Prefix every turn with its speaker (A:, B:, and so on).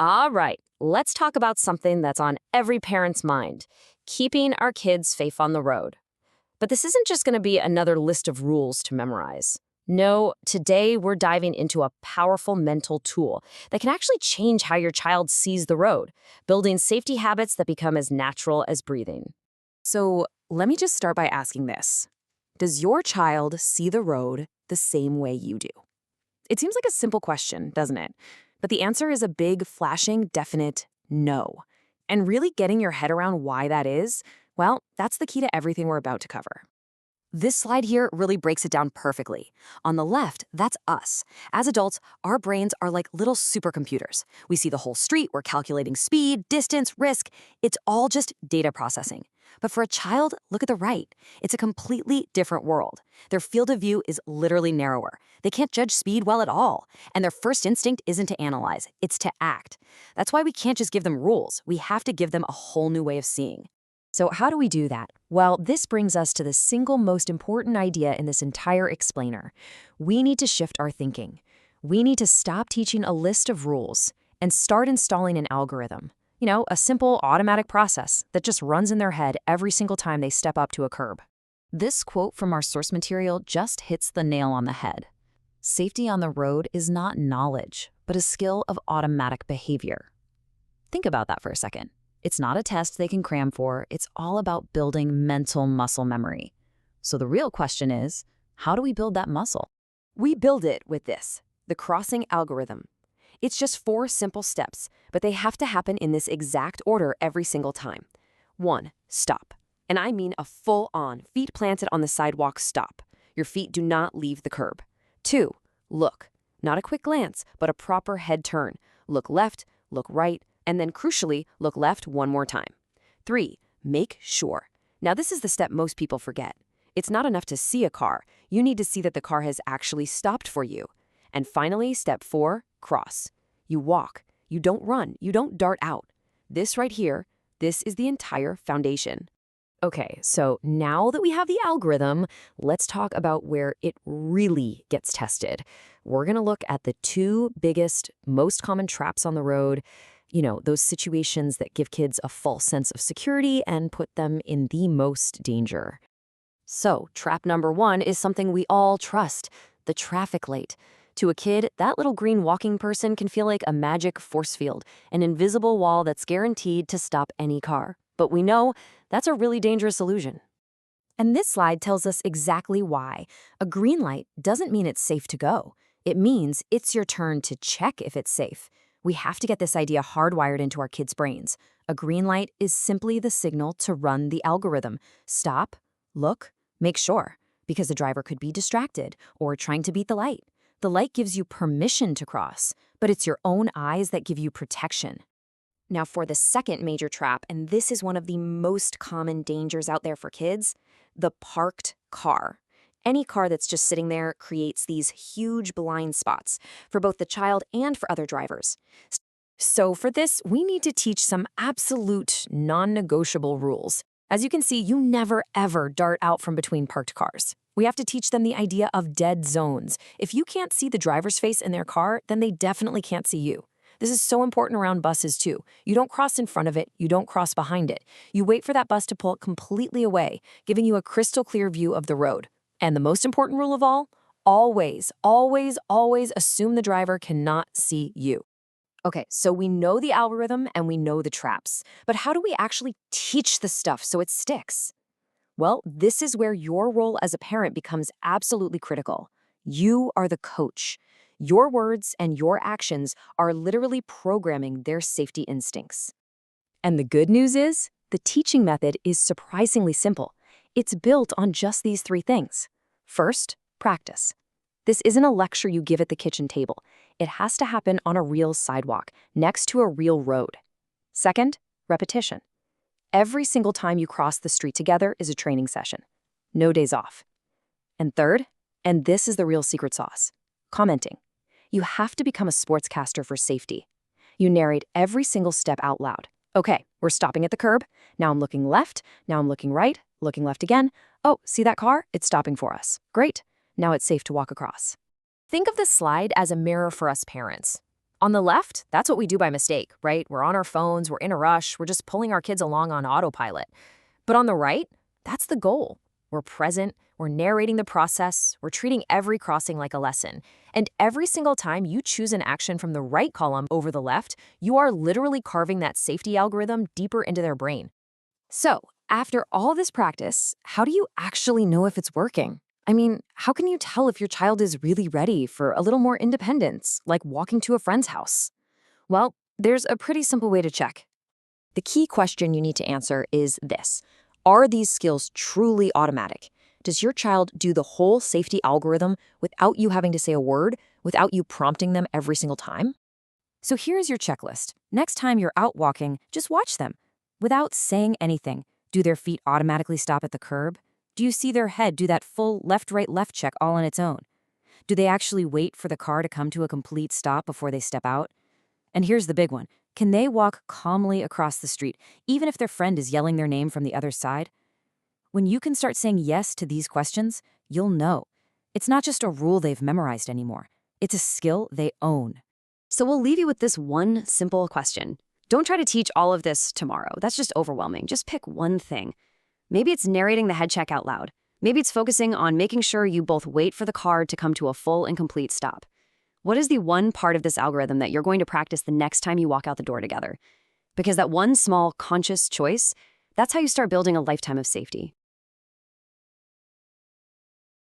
A: All right, let's talk about something that's on every parent's mind, keeping our kids safe on the road. But this isn't just going to be another list of rules to memorize. No, today we're diving into a powerful mental tool that can actually change how your child sees the road, building safety habits that become as natural as breathing.
B: So let me just start by asking this. Does your child see the road the same way you do? It seems like a simple question, doesn't it? But the answer is a big, flashing, definite no. And really getting your head around why that is, well, that's the key to everything we're about to cover. This slide here really breaks it down perfectly. On the left, that's us. As adults, our brains are like little supercomputers. We see the whole street, we're calculating speed, distance, risk. It's all just data processing. But for a child, look at the right. It's a completely different world. Their field of view is literally narrower. They can't judge speed well at all. And their first instinct isn't to analyze, it's to act. That's why we can't just give them rules. We have to give them a whole new way of seeing.
C: So how do we do that? Well, this brings us to the single most important idea in this entire explainer. We need to shift our thinking. We need to stop teaching a list of rules and start installing an algorithm. You know, a simple automatic process that just runs in their head every single time they step up to a curb. This quote from our source material just hits the nail on the head. Safety on the road is not knowledge, but a skill of automatic behavior. Think about that for a second. It's not a test they can cram for. It's all about building mental muscle memory. So the real question is, how do we build that muscle?
B: We build it with this, the crossing algorithm. It's just 4 simple steps, but they have to happen in this exact order every single time. 1, stop. And I mean a full-on, feet planted on the sidewalk stop. Your feet do not leave the curb. 2, look. Not a quick glance, but a proper head turn. Look left, look right, and then crucially, look left one more time. 3, make sure. Now this is the step most people forget. It's not enough to see a car. You need to see that the car has actually stopped for you. And finally, step 4, cross. You walk. You don't run. You don't dart out. This right here, this is the entire foundation.
C: Okay, so now that we have the algorithm, let's talk about where it really gets tested. We're going to look at the 2 biggest, most common traps on the road. You know, those situations that give kids a false sense of security and put them in the most danger.
A: So, trap number 1 is something we all trust, the traffic light. To a kid, that little green walking person can feel like a magic force field, an invisible wall that's guaranteed to stop any car. But we know that's a really dangerous illusion.
C: And this slide tells us exactly why. A green light doesn't mean it's safe to go. It means it's your turn to check if it's safe. We have to get this idea hardwired into our kids' brains. A green light is simply the signal to run the algorithm. Stop, look, make sure, because the driver could be distracted or trying to beat the light. The light gives you permission to cross, but it's your own eyes that give you protection.
B: Now for the second major trap, and this is one of the most common dangers out there for kids, the parked car. Any car that's just sitting there creates these huge blind spots for both the child and for other drivers. So for this, we need to teach some absolute non-negotiable rules. As you can see, you never ever dart out from between parked cars. We have to teach them the idea of dead zones. If you can't see the driver's face in their car, then they definitely can't see you. This is so important around buses too. You don't cross in front of it, you don't cross behind it. You wait for that bus to pull completely away, giving you a crystal clear view of the road. And the most important rule of all, always, always, always assume the driver cannot see you. Okay, so we know the algorithm and we know the traps, but how do we actually teach the stuff so it sticks? Well, this is where your role as a parent becomes absolutely critical. You are the coach. Your words and your actions are literally programming their safety instincts.
C: And the good news is, the teaching method is surprisingly simple. It's built on just these 3 things. First, practice. This isn't a lecture you give at the kitchen table. It has to happen on a real sidewalk, next to a real road. Second, repetition. Every single time you cross the street together is a training session. No days off. And third, and this is the real secret sauce, commenting. You have to become a sportscaster for safety. You narrate every single step out loud. Okay, we're stopping at the curb. Now I'm looking left. Now I'm looking right. Looking left again. Oh, see that car? It's stopping for us. Great. Now it's safe to walk across.
A: Think of this slide as a mirror for us parents. On the left, that's what we do by mistake, right? We're on our phones, we're in a rush, we're just pulling our kids along on autopilot. But on the right, that's the goal. We're present, we're narrating the process, we're treating every crossing like a lesson. And every single time you choose an action from the right column over the left, you are literally carving that safety algorithm deeper into their brain.
C: So, after all this practice, how do you actually know if it's working? I mean, how can you tell if your child is really ready for a little more independence, like walking to a friend's house? Well, there's a pretty simple way to check. The key question you need to answer is this. Are these skills truly automatic? Does your child do the whole safety algorithm without you having to say a word, without you prompting them every single time? So here's your checklist. Next time you're out walking, just watch them. Without saying anything, do their feet automatically stop at the curb? Do you see their head do that full left-right-left check all on its own? Do they actually wait for the car to come to a complete stop before they step out? And here's the big one. Can they walk calmly across the street, even if their friend is yelling their name from the other side? When you can start saying yes to these questions, you'll know. It's not just a rule they've memorized anymore. It's a skill they own.
B: So we'll leave you with this one simple question. Don't try to teach all of this tomorrow. That's just overwhelming. Just pick one thing. Maybe it's narrating the head check out loud. Maybe it's focusing on making sure you both wait for the car to come to a full and complete stop. What is the one part of this algorithm that you're going to practice the next time you walk out the door together? Because that one small, conscious choice, that's how you start building a lifetime of safety.